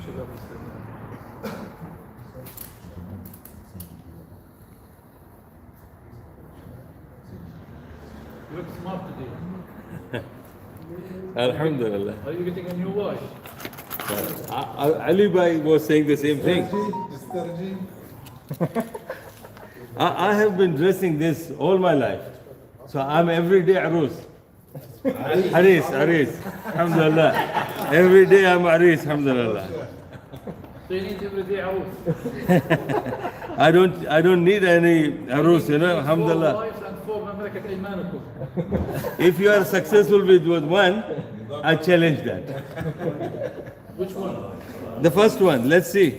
You look smart today. Alhamdulillah. Are you getting a new watch? Ali Bhai was saying the same thing. I have been dressing this all my life. So I'm everyday Arus. Haris. Alhamdulillah. Every day I'm Haris, Alhamdulillah. So you need everyday Arus. I don't need any Arus, Alhamdulillah. 4 wives and 4 مملكة أيمانكم. If you are successful with one, I challenge that. Which one? The first one, let's see.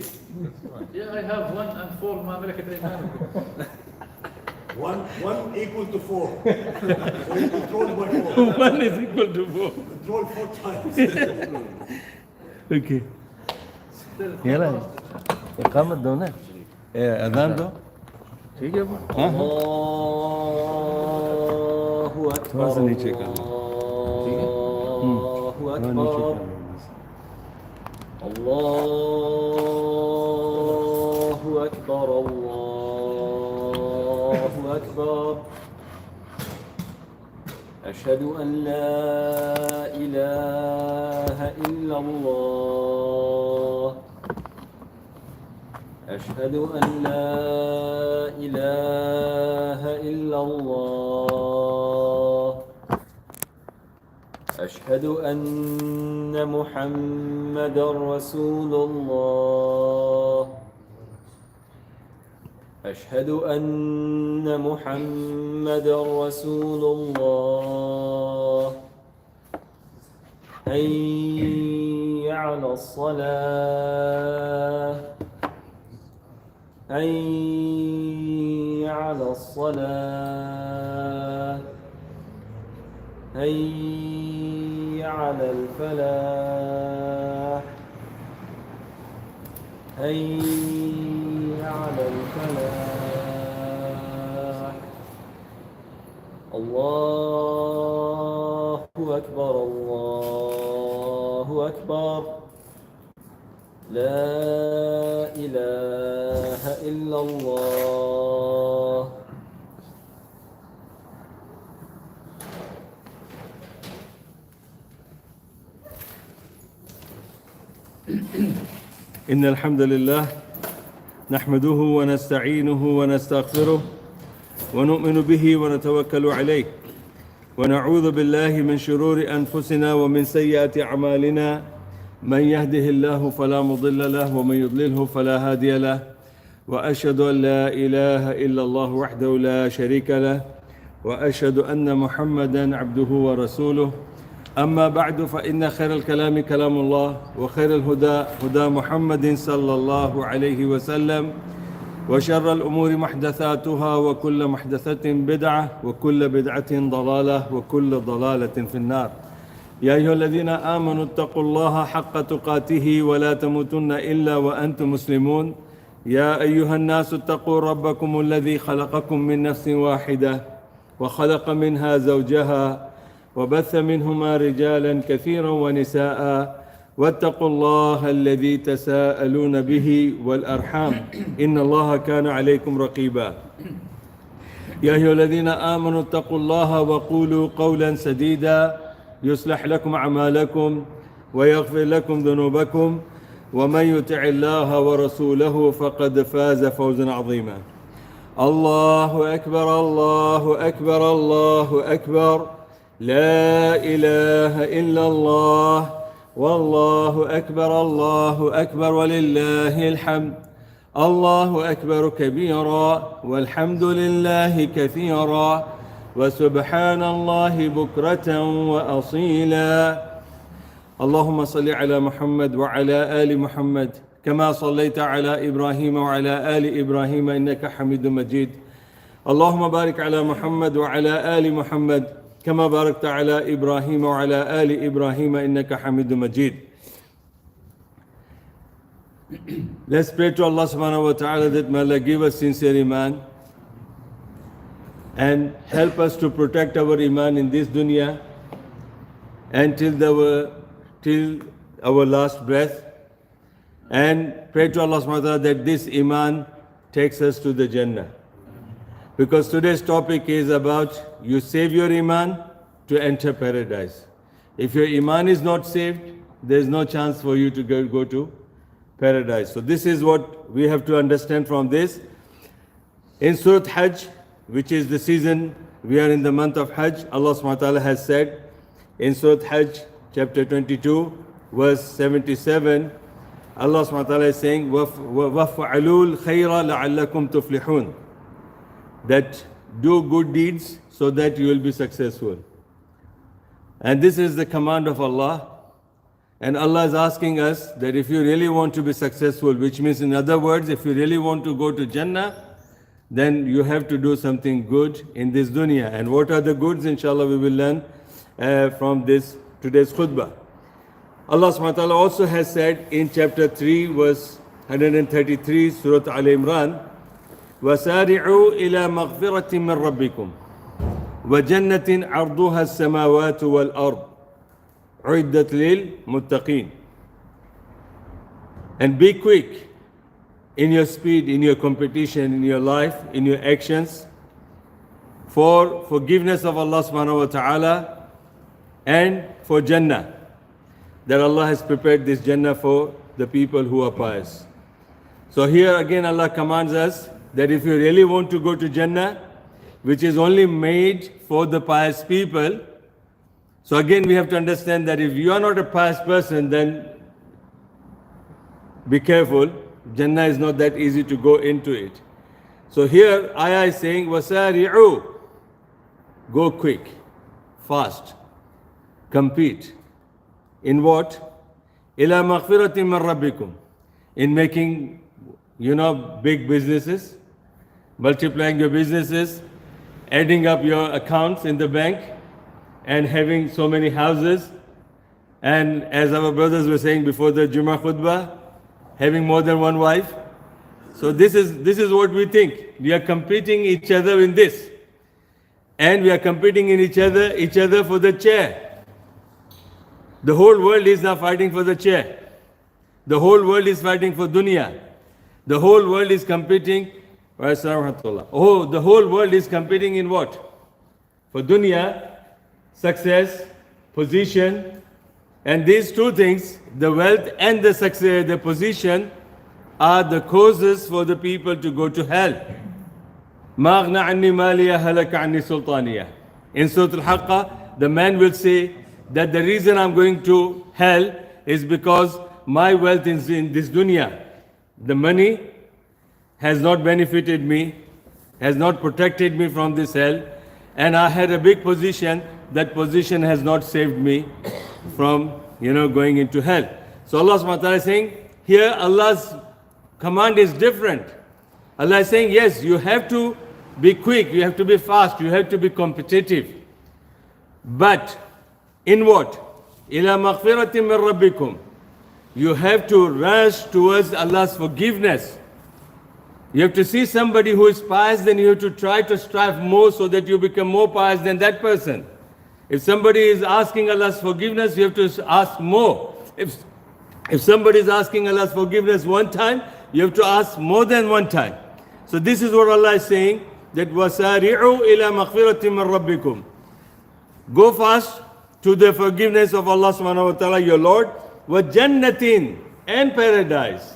Yeah, I have 1 and 4 مملكة أيمانكم. One equal to 4. So you control by 4. 1 is equal to 4. Control 4 times. Okay. يلا إقامة دو ना अज़ान दो ठीक है वो हाँ थोड़ा सा नीचे कर लो ठीक है थोड़ा नीचे कर लो Allahu Akbar, Allahu Akbar. Ashhadu an la ilaha illallah. Ashhadu an la ilaha illallah. أشهد أن محمدًا رسول الله. أشهد أن محمدًا رسول الله. حي على الصلاة. حي على الصلاة. حي على الفلاح. حي على الفلاح. الله أكبر، الله أكبر. لا إله إلا الله. إن الحمد لله نحمده ونستعينه ونستغفره ونؤمن به ونتوكل عليه ونعوذ بالله من شرور أنفسنا ومن سيئات أعمالنا من يهده الله فلا مضل له ومن يضلله فلا هادي له وأشهد أن لا إله إلا الله وحده لا شريك له وأشهد أن محمدًا عبده ورسوله. أما بعد فإن خير الكلام كلام الله وخير الهدى هدى محمد صلى الله عليه وسلم وشر الأمور محدثاتها وكل محدثة بدعة وكل بدعة ضلالة وكل ضلالة في النار. يا أيها الذين آمنوا اتقوا الله حق تقاته ولا تموتن إلا وأنتم مسلمون. يا أيها الناس اتقوا ربكم الذي خلقكم من نفس واحدة وخلق منها زوجها وبث منهما رجالا كثيرا ونساء واتقوا الله الذي تساءلون به والأرحام إن الله كان عليكم رقيبا. يا أيها الذين آمنوا اتقوا الله وقولوا قولا سديدا يصلح لكم أعمالكم ويغفر لكم ذنوبكم ومن يطع الله ورسوله فقد فاز فوزا عظيما. الله أكبر، الله أكبر، الله أكبر. لا إله إلا الله والله أكبر، الله أكبر ولله الحمد. الله أكبر كبيرا والحمد لله كثيرا وسبحان الله بكرة وأصيلا. اللهم صل على محمد وعلى آل محمد كما صليت على إبراهيم وعلى آل إبراهيم إنك حميد مجيد. اللهم بارك على محمد وعلى آل محمد كما باركت على إبراهيم وعلى آل إبراهيم إنك حميد مجيد. Let's pray to Allah subhanahu wa ta'ala that may Allah give us sincere iman and help us to protect our iman in this dunya and till our last breath. and pray to Allah subhanahu wa ta'ala that this Iman takes us to the Jannah. Because today's topic is about you save your Iman to enter paradise. If your Iman is not saved, there's no chance for you to go to paradise. So this is what we have to understand from this. In Surah Hajj, which is the season, we are in the month of Hajj, Allah subhanahu wa ta'ala has said in Surah Hajj, chapter 22, verse 77, Allah subhanahu wa ta'ala is saying, وَفْعَلُوا الْخَيْرَ لَعَلَّكُمْ تُفْلِحُونَ, that do good deeds so that you will be successful. And this is the command of Allah. And Allah is asking us that if you really want to be successful, which means in other words, if you really want to go to Jannah, then you have to do something good in this dunya. And what are the goods? Inshallah, we will learn from this today's khutbah. Allah subhanahu wa ta'ala also has said in chapter 3, verse 133, Surah Al-Imran, وَسَارِعُوا إِلَى مَغْفِرَةٍ مِّن رَبِّكُمْ وَجَنَّةٍ عَرْضُهَا السَّمَاوَاتُ وَالْأَرْضُ عُدَّتْ لِلْمُتَّقِينَ. And be quick in your speed, in your competition, in your life, in your actions, for forgiveness of Allah subhanahu wa ta'ala and for Jannah. That Allah has prepared this Jannah for the people who are pious. So here again Allah commands us that if you really want to go to Jannah, which is only made for the pious people, so again we have to understand that if you are not a pious person, then be careful. Jannah is not that easy to go into it. So here ayah is saying, وَسَارِعُوا, go quick, fast, compete. In what? إِلَى مَغْفِرَةٍ مِّن رَبِّكُمْ, in making, big businesses, multiplying your businesses, adding up your accounts in the bank, and having so many houses. And as our brothers were saying before the Jummah khutbah, having more than one wife. So this is what we think. We are competing each other in this. And we are competing in each other for the chair. The whole world is now fighting for the chair. The whole world is fighting for dunya. The whole world is competing. The whole world is competing in what? For dunya, success, position. And these two things, the wealth and the success, the position, are the causes for the people to go to hell. مَا أَغْنَى عَنِّي مَالِيَ هَلَكَ عَنِّي سُلْطَانِيَ. In Surah Al-Haqqa, the man will say that the reason I'm going to hell is because my wealth is in this dunya. The money has not benefited me, has not protected me from this hell, and I had a big position. That position has not saved me from going into hell. So Allah subhanahu wa ta'ala is saying, here Allah's command is different. Allah is saying, yes, you have to be quick, you have to be fast, you have to be competitive. But in what? إِلَى مَغْفِرَةٍ مِّن رَبِّكُمْ. You have to rush towards Allah's forgiveness. You have to see somebody who is pious, then you have to try to strive more so that you become more pious than that person. If somebody is asking Allah's forgiveness, you have to ask more. If somebody is asking Allah's forgiveness one time, you have to ask more than one time. So this is what Allah is saying, that وَسَارِعُوا إِلَى مَغْفِرَةٍ مِّن رَبِّكُمْ. Go fast to the forgiveness of Allah subhanahu wa ta'ala, your Lord, وَجَنَّةٍ, and paradise.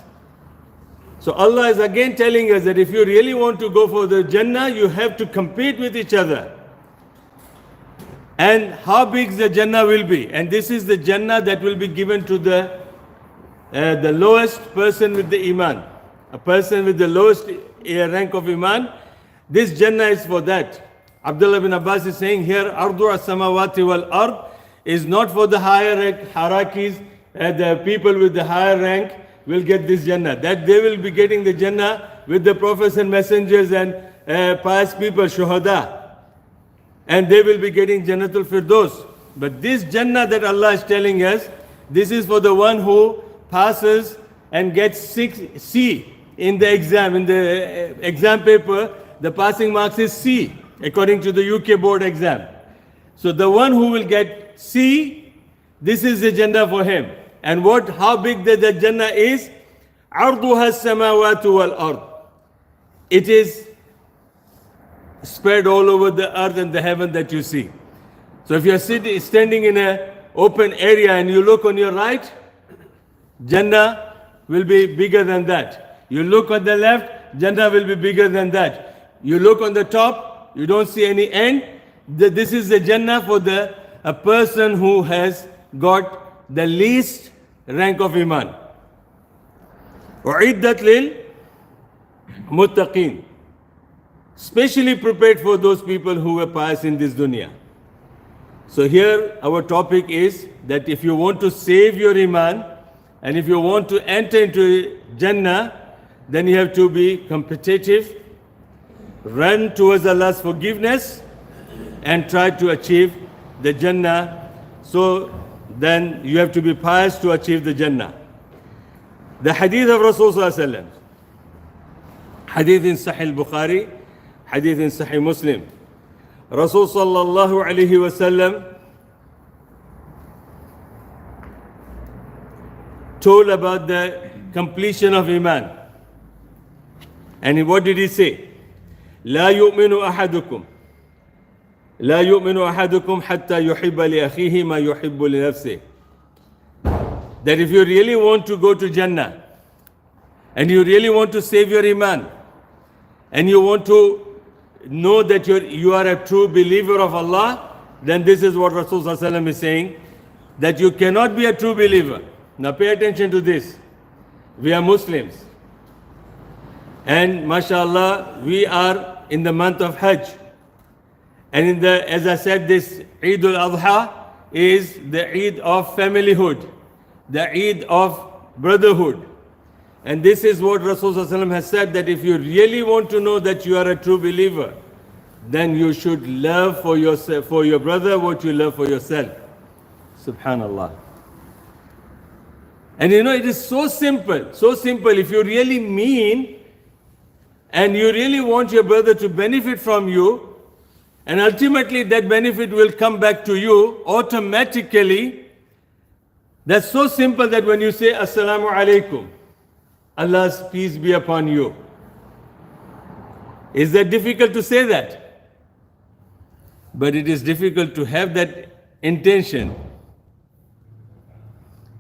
So Allah is again telling us that if you really want to go for the Jannah, you have to compete with each other. And how big the Jannah will be. And this is the Jannah that will be given to the lowest person with the Iman. A person with the lowest rank of Iman. This Jannah is for that. Abdullah bin Abbas is saying here, Ardu as-samawati wal ard, is not for the higher rank hierarchies. The people with the higher rank will get this Jannah. That they will be getting the Jannah with the prophets and messengers and pious people, shuhada. And they will be getting Jannatul Firdaus. But this Jannah that Allah is telling us, this is for the one who passes and gets 6C in the exam. In the exam paper, the passing marks is C, according to the UK board exam. So the one who will get C, this is the Jannah for him. And how big the Jannah is, عرضها السماوات والأرض. It is spread all over the earth and the heaven that you see. So if you are standing in an open area and you look on your right, Jannah will be bigger than that. You look on the left, Jannah will be bigger than that. You look on the top, you don't see any end. This is the Jannah for a person who has got the least rank of Iman. أُعِدَّتْ لِلْمُتَّقِينَ, specially prepared for those people who were pious in this dunya. So here our topic is that if you want to save your Iman and if you want to enter into Jannah, then you have to be competitive, run towards Allah's forgiveness and try to achieve the Jannah. So then you have to be pious to achieve the Jannah. The hadith of Rasulullah, hadith in Sahih Bukhari, hadith in Sahih Muslim. Rasul sallallahu alayhi wasallam told about the completion of Iman. And what did he say? لا يؤمن أحدكم لا يؤمن أحدكم حتى يحب لأخيه ما يحب لنفسه. That if you really want to go to Jannah and you really want to save your Iman and you want to know that you are a true believer of Allah, then this is what Rasulullah is saying, that you cannot be a true believer. Now pay attention to this. We are Muslims. And mashallah, we are in the month of Hajj. And as I said, this Eid al-Adha is the Eid of familyhood, the Eid of brotherhood. And this is what Rasulullah has said, that if you really want to know that you are a true believer, then you should love for yourself, for your brother, what you love for yourself. Subhanallah. And you know, it is so simple, so simple. If you really mean and you really want your brother to benefit from you, and ultimately that benefit will come back to you automatically. That's so simple that when you say Assalamu alaikum, Allah's peace be upon you. Is that difficult to say that? But it is difficult to have that intention.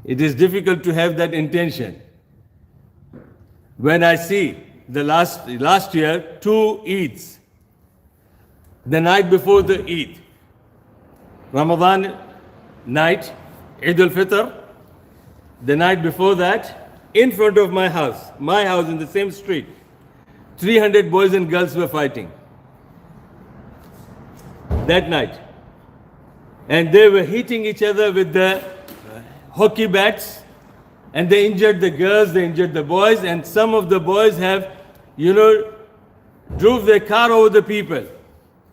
It is difficult to have that intention. When I see the last year, 2 Eids, the night before the Eid, Ramadan night, Eid al-Fitr, the night before that, in front of my house in the same street, 300 boys and girls were fighting that night. And they were hitting each other with the hockey bats, and they injured the girls, they injured the boys, and some of the boys have, drove their car over the people.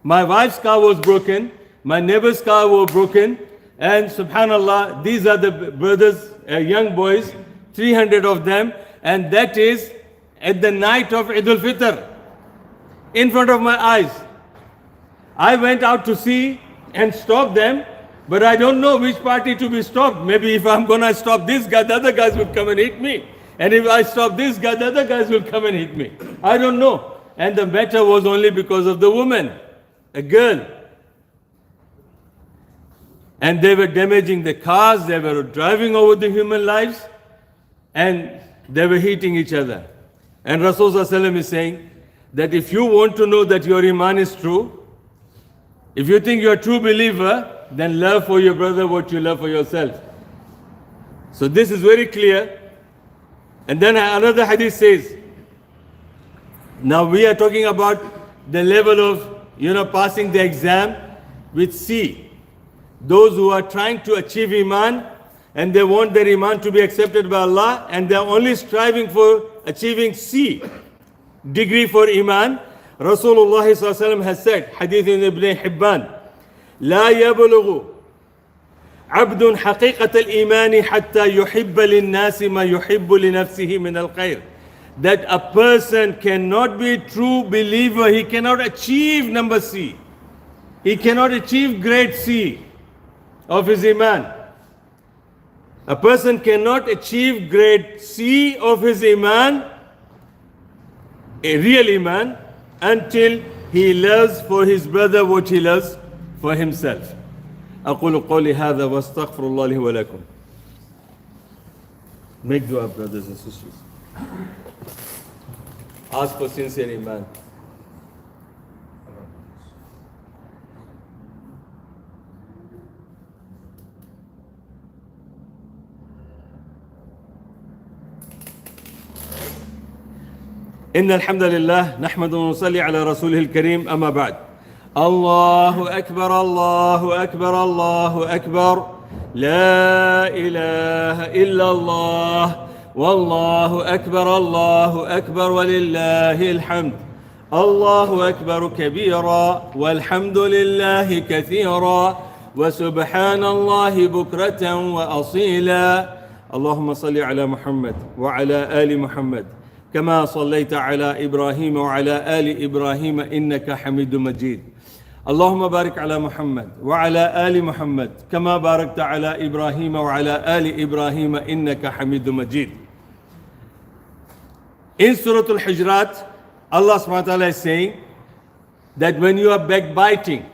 My wife's car was broken, my neighbor's car was broken, and subhanallah, these are the brothers, young boys, 300 of them, and that is at the night of Eid al-Fitr, in front of my eyes. I went out to see and stop them, but I don't know which party to be stopped. Maybe if I'm gonna stop this guy, the other guys will come and hit me. And if I stop this guy, the other guys will come and hit me. I don't know. And the matter was only because of the woman, a girl. And they were damaging the cars, they were driving over the human lives, and they were hitting each other. And Rasulullah is saying that if you want to know that your Iman is true, if you think you're a true believer, then love for your brother what you love for yourself. So this is very clear. And then another hadith says, now we are talking about the level of, passing the exam with C. Those who are trying to achieve Iman and they want their Iman to be accepted by Allah and they are only striving for achieving C degree for Iman. Rasulullah ﷺ has said, hadith in Ibn Hibban, لا يبلغ عبد حقيقة الإيمان حتى يحب للناس ما يحب لنفسه من الخير. That a person cannot be a true believer, he cannot achieve number C. He cannot achieve grade C of his Iman A person cannot achieve grade C of his Iman, a real Iman, until he loves for his brother what he loves for himself. أقول قولي هذا واستغفر الله لي ولكم. Make dua, brothers and sisters. Ask for sincere Iman. إن الحمد لله نحمده ونصلي على رسوله الكريم أما بعد. الله أكبر الله أكبر الله أكبر لا إله إلا الله والله أكبر الله أكبر ولله الحمد. الله أكبر كبيرا والحمد لله كثيرا وسبحان الله بكرة وأصيلا. اللهم صل على محمد وعلى آل محمد كما صليت على إبراهيم وعلى آل إبراهيم إنك حميد مجيد. اللهم بارك على محمد وعلى آل محمد كما باركت على إبراهيم وعلى آل إبراهيم إنك حميد مجيد. In Surah Al-Hujurat, Allah subhanahu wa ta'ala is saying that when you are backbiting,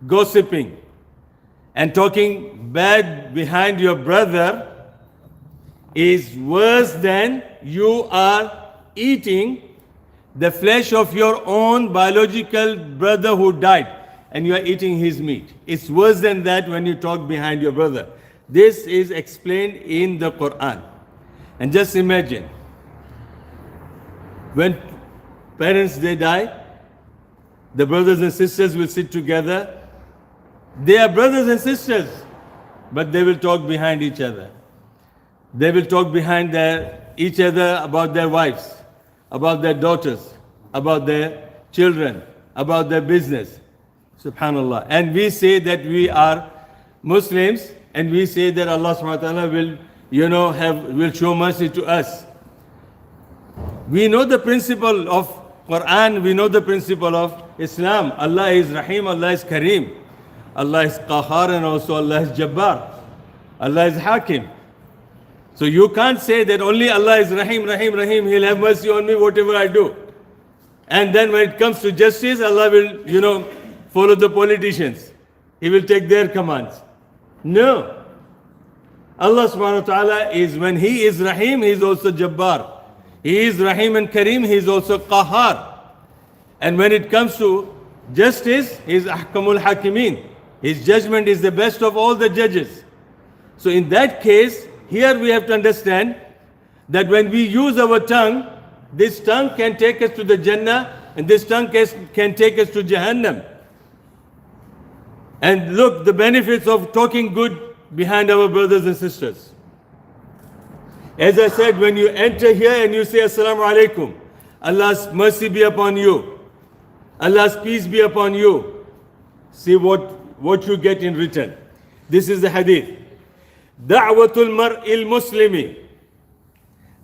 gossiping, and talking bad behind your brother is worse than you are eating the flesh of your own biological brother who died and you are eating his meat. It's worse than that when you talk behind your brother. This is explained in the Quran. And just imagine, when parents they die, the brothers and sisters will sit together. They are brothers and sisters, but they will talk behind each other. They will talk behind each other about their wives, about their daughters, about their children, about their business. Subhanallah. And we say that we are Muslims, and we say that Allah subhanahu wa ta'ala will, will show mercy to us. We know the principle of Quran, we know the principle of Islam. Allah is Rahim, Allah is Kareem. Allah is Qahar, and also Allah is Jabbar. Allah is Hakim. So you can't say that only Allah is Rahim, Rahim, Rahim, He'll have mercy on me whatever I do. And then when it comes to justice, Allah will, follow the politicians. He will take their commands. No. Allah subhanahu wa ta'ala is, when He is Rahim, He is also Jabbar. He is Rahim and Kareem, He is also Qahar. And when it comes to justice, He is Ahkamul Hakimeen. His judgment is the best of all the judges. So in that case, here we have to understand that when we use our tongue, this tongue can take us to the Jannah and this tongue can take us to Jahannam. And look, the benefits of talking good behind our brothers and sisters. As I said, when you enter here and you say Assalamu alaikum, Allah's mercy be upon you, Allah's peace be upon you, see what you get in return. This is the hadith. دعوة المرء المسلم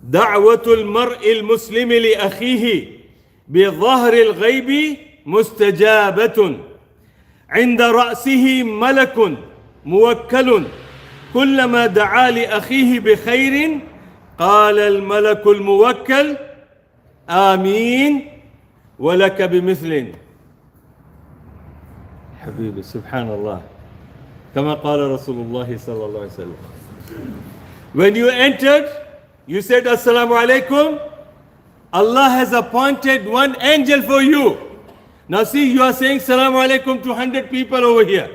دعوة المرء المسلم لأخيه بظهر الغيب مستجابة عند رأسه ملك موكل كلما دعا لأخيه بخير قال الملك الموكل آمين ولك بمثل. حبيبي سبحان الله كما قال رسول الله صلى الله عليه وسلم. When you entered, you said Assalamu alaikum. Allah has appointed one angel for you. Now see, you are saying Assalamu alaikum to 100 people over here.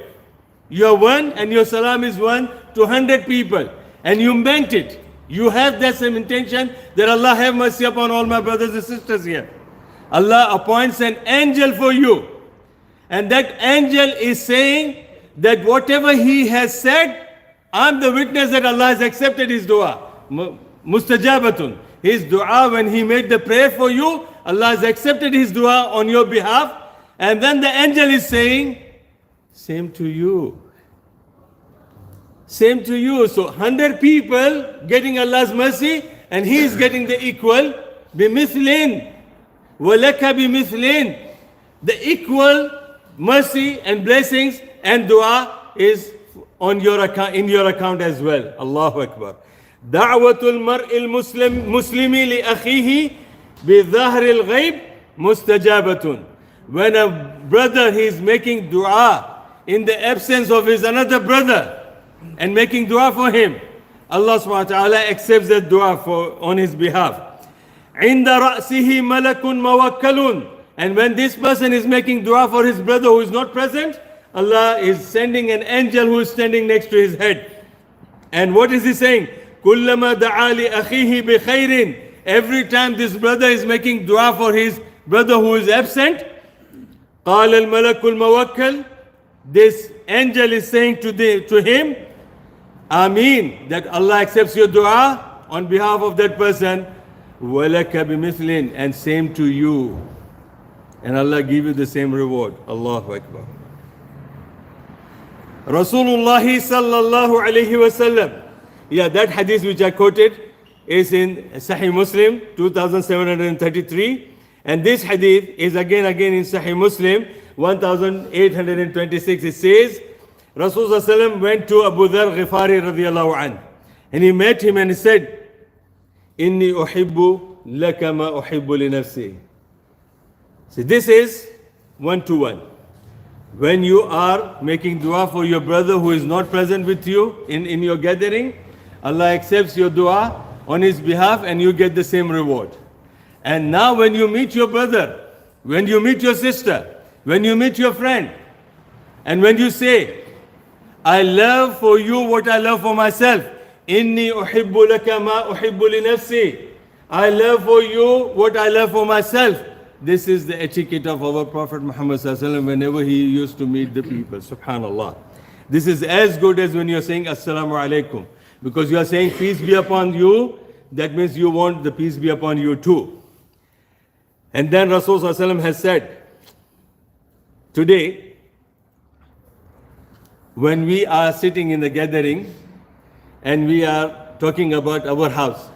You are one and your salam is one to 100 people. And you meant it. You have that same intention that Allah have mercy upon all my brothers and sisters here. Allah appoints an angel for you. And that angel is saying that whatever he has said, I'm the witness that Allah has accepted his dua. Mustajabatun. His dua, when he made the prayer for you, Allah has accepted his dua on your behalf. And then the angel is saying, same to you. Same to you. So 100 people getting Allah's mercy and he is getting the equal. Bimithlin. Walaka bimithlin. The equal mercy and blessings and dua is on your account, in your account as well. Allahu Akbar. Da'watul mar'il muslimi li akhihi bi dhahril ghaib mustajabatun. When a brother is making dua in the absence of his another brother and making dua for him, Allah subhanahu wa ta'ala accepts that dua on his behalf. عند رأسه ملك موكل. And when this person is making dua for his brother who is not present, Allah is sending an angel who is standing next to his head. And what is he saying? كلما دعا لأخيه بخير. Every time this brother is making dua for his brother who is absent, قال الملك الموكل. This angel is saying to him, Ameen, that Allah accepts your dua on behalf of that person. وَلَكَ بِمِثْلٍ. And same to you. And Allah give you the same reward. Allahu Akbar. Rasulullah sallallahu alayhi wasallam. Yeah, that hadith which I quoted is in Sahih Muslim 2733. And this hadith is again in Sahih Muslim 1826. It says, Rasulullah sallallahu alayhi wa sallam went to Abu Dhar Ghifari radiyallahu anh. And he met him and he said, Inni uhibbu laka ma uhibbu li nafsi. So this is 1-to-1. When you are making dua for your brother who is not present with you in your gathering, Allah accepts your dua on his behalf and you get the same reward. And now when you meet your brother, when you meet your sister, when you meet your friend, and when you say, I love for you what I love for myself, Inni uhibbu laka ma uhibbu li nafsi. I love for you what I love for myself. This is the etiquette of our Prophet Muhammad sallallahu alaihi wasallam whenever he used to meet the people. Subhanallah. This is as good as when you are saying Assalamu alaikum. Because you are saying peace be upon you, that means you want the peace be upon you too. And then Rasul sallallahu alaihi wasallam has said, today, when we are sitting in the gathering and we are talking about our house,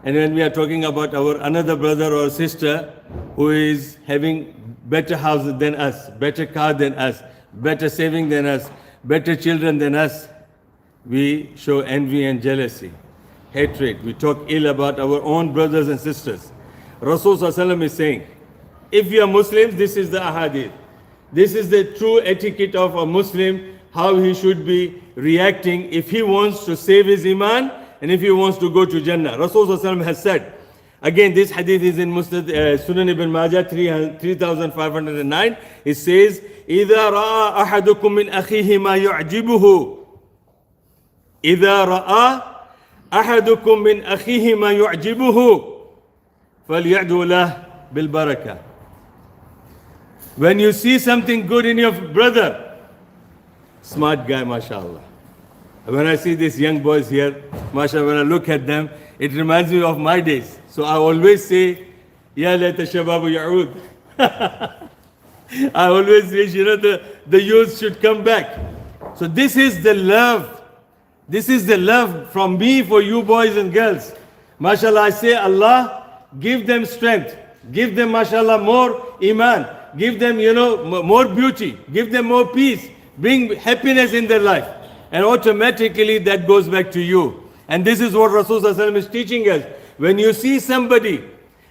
and when we are talking about our another brother or sister who is having better house than us, better car than us, better saving than us, better children than us, we show envy and jealousy, hatred. We talk ill about our own brothers and sisters. Rasul sallallahu alaihi wasallam is saying, if you are Muslims, this is the ahadith. This is the true etiquette of a Muslim, how he should be reacting if he wants to save his iman and if he wants to go to Jannah. Rasul sallallahu alaihi wasallam has said, again this hadith is in Musnad Sunan ibn Majah 3509. It says, إِذَا رَأَى أَحَدُكُم مِّنْ أَخِيهِ مَا يُعْجِبُهُ إِذَا رَأَى أَحَدُكُم مِّنْ أَخِيهِ مَا يُعْجِبُهُ فَلْيَعْدُوا لَهُ بِالْبَرَكَةِ. When you see something good in your brother, smart guy, mashallah. When I see these young boys here, mashallah, when I look at them, it reminds me of my days. So I always say, Ya layta shababu ya'ud. I always wish, the youth should come back. So this is the love. This is the love from me for you boys and girls. Mashallah, I say, Allah, give them strength. Give them, mashallah, more iman. Give them, more beauty. Give them more peace. Bring happiness in their life. And automatically that goes back to you. And this is what Rasulullah is teaching us. When you see somebody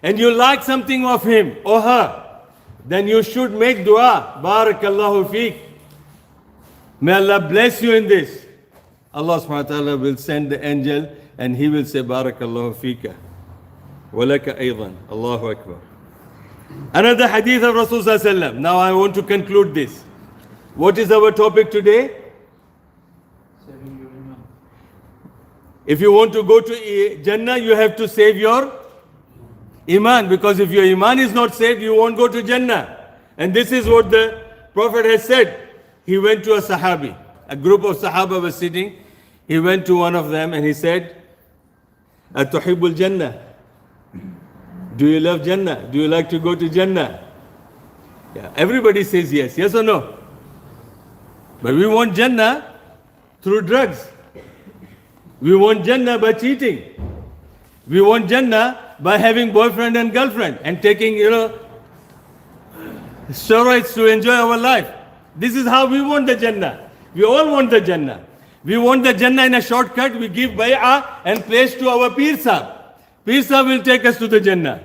and you like something of him or her, then you should make dua. Barakallahu feek. May Allah bless you in this. Allah subhanahu wa ta'ala will send the angel and he will say, Barakallahu feeka. Walaka aydan. Allahu Akbar. Another hadith of Rasulullah. Now I want to conclude this. What is our topic today? Saving your iman. If you want to go to Jannah, you have to save your iman. Because if your iman is not saved, you won't go to Jannah. And this is what the Prophet has said. He went to a Sahabi. A group of Sahaba was sitting. He went to one of them and he said, Atuhibbul Jannah. Do you love Jannah? Do you like to go to Jannah? Yeah, everybody says yes. Yes or no? But we want Jannah through drugs. We want Jannah by cheating. We want Jannah by having boyfriend and girlfriend and taking, steroids to enjoy our life. This is how we want the Jannah. We all want the Jannah. We want the Jannah in a shortcut. We give bay'ah and place to our Pir Sahib. Pir Sahib will take us to the Jannah.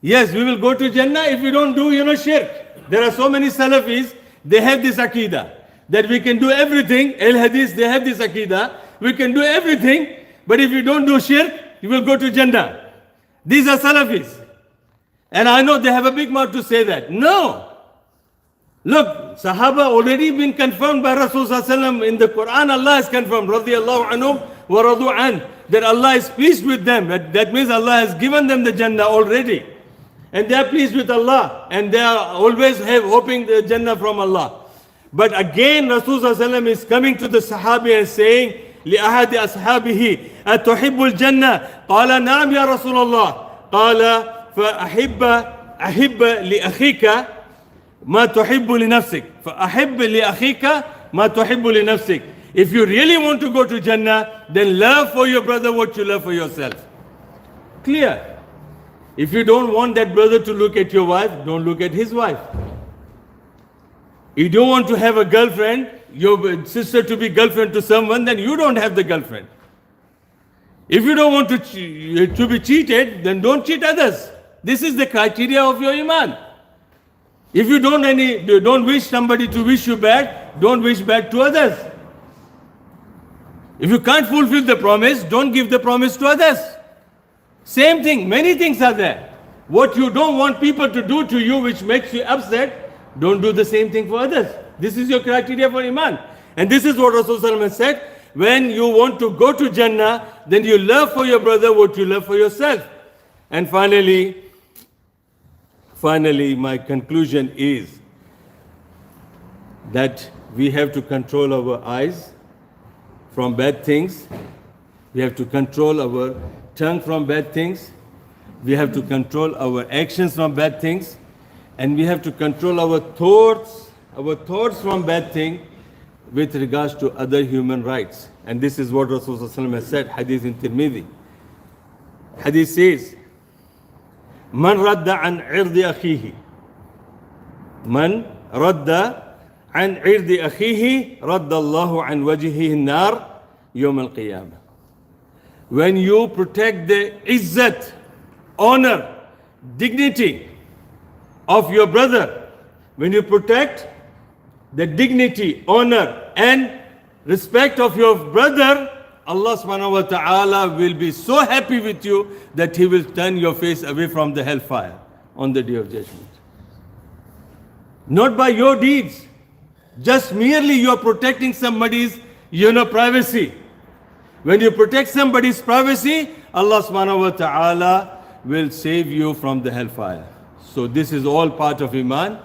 Yes, we will go to Jannah if we don't do, shirk. There are so many Salafis, they have this Aqidah that we can do everything. Al Hadith, they have this Aqidah. We can do everything, but if you don't do shirk, you will go to Jannah. These are Salafis. And I know they have a big mouth to say that. No. Look, Sahaba already been confirmed by Rasulullah in the Quran. Allah has confirmed, radiyallahu anhum wa radu an, that Allah is pleased with them. That means Allah has given them the Jannah already. And they are pleased with Allah. And they are always hoping the Jannah from Allah. But again, Rasulullah is coming to the Sahabi and saying, لأحد أصحابه أتحب الجنة قال نعم يا رسول الله قال فأحب لأخيك ما تحب لنفسك فأحب لأخيك ما تحب لنفسك. If you really want to go to Jannah, then love for your brother what you love for yourself. Clear. If you don't want that brother to look at your wife, don't look at his wife. You don't want to have a girlfriend, your sister to be girlfriend to someone, then you don't have the girlfriend. If you don't want to be cheated, then don't cheat others. This is the criteria of your Iman. If you don't wish somebody to wish you bad, don't wish bad to others. If you can't fulfill the promise, don't give the promise to others. Same thing, many things are there. What you don't want people to do to you which makes you upset, don't do the same thing for others. This is your criteria for Iman. And this is what Rasulullah said, when you want to go to Jannah, then you love for your brother what you love for yourself. And finally, my conclusion is that we have to control our eyes from bad things. We have to control our tongue from bad things. We have to control our actions from bad things. And we have to control our thoughts from bad things with regards to other human rights. And this is what Rasulullah has said, hadith in Tirmidhi. Hadith says, Man radda an irdi akhihi. Man radda an irdi akhihi, radda Allahu an wajhihi nar yawm al-qiyamah. When you protect the izzat, honor, dignity of your brother, when you protect the dignity, honor and respect of your brother, Allah subhanahu wa ta'ala will be so happy with you that He will turn your face away from the hellfire on the day of judgment. Not by your deeds, just merely you are protecting somebody's privacy. When you protect somebody's privacy, Allah subhanahu wa ta'ala will save you from the hellfire. So this is all part of Iman.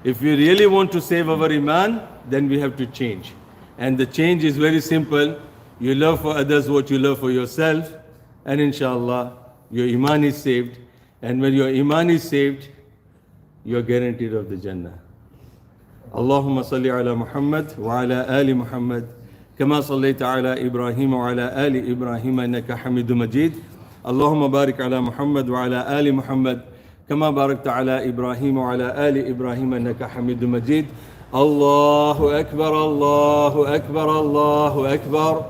If we really want to save our Iman, then we have to change. And the change is very simple. You love for others what you love for yourself, and inshallah, your Iman is saved. And when your Iman is saved, you are guaranteed of the Jannah. Allahumma salli ala Muhammad wa ala ali Muhammad kama sallaita ala Ibrahim wa ala ali Ibrahim innaka Hamidum Majid. Allahumma barik ala Muhammad wa ala ali Muhammad كما باركت على إبراهيم وعلى آل إبراهيم إنك حميد مجيد. الله أكبر الله أكبر الله أكبر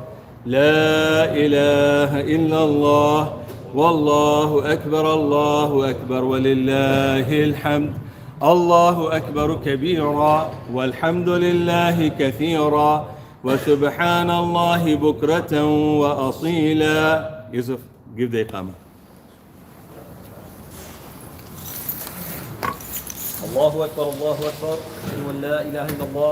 لا إله إلا الله والله أكبر الله أكبر ولله الحمد. الله أكبر كبيرا والحمد لله كثيرا وسبحان الله بكرة وأصيلا. Yusuf, give the iqamah. الله أكبر الله أكبر أشهد أن لا إله إلا الله